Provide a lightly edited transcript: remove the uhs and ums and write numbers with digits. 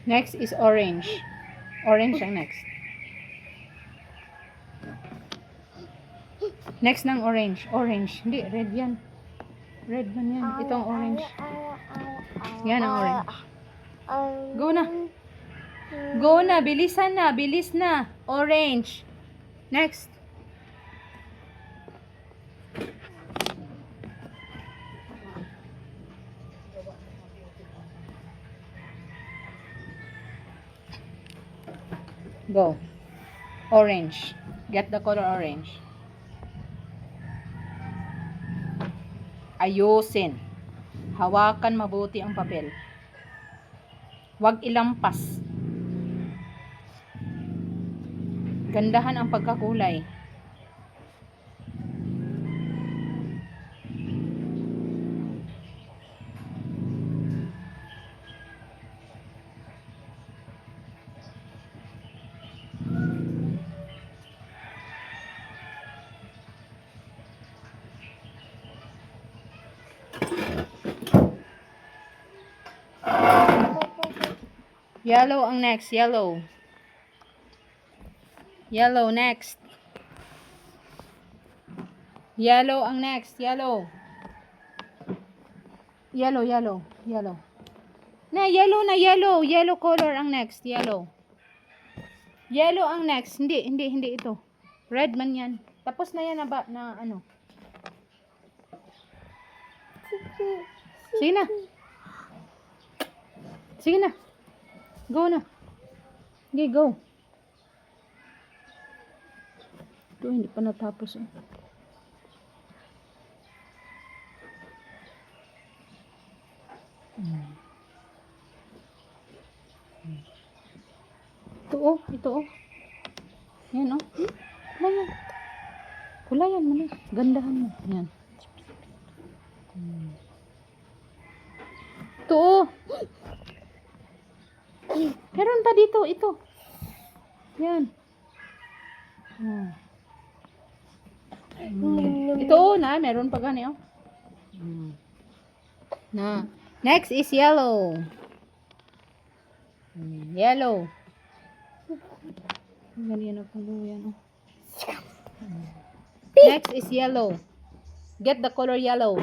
Next is orange. Orange ang next. Next ng orange. Orange. Hindi, red yan. Red man yan. Ito ang orange. Yan ang orange. Go na. Go na. Bilisan na. Bilis na. Orange. Next. Go. Orange. Get the color orange. Ayusin. Hawakan mabuti ang papel. Huwag ilampas. Gandahan ang pagkakulay. Yellow ang next. Yellow. Yellow next. Yellow ang next. Yellow. Yellow, yellow, yellow. Na, yellow na, yellow. Yellow color ang next. Yellow. Yellow ang next. Hindi ito. Red man yan. Tapos na yan na ba, na ano. Sige na. Sige na. Go na. Okay, go. Ito, hindi pa natapos. Ito oh. Yan oh. Kulayan. Kulayan mo na. Gandahan mo. Yan. Ito oh. Meron pa dito. Ito. Yan. Ito oh na. Meron pa gani oh. Na. Next is yellow. Yellow. Ganyan ako yan oh. Next is yellow. Get the color yellow.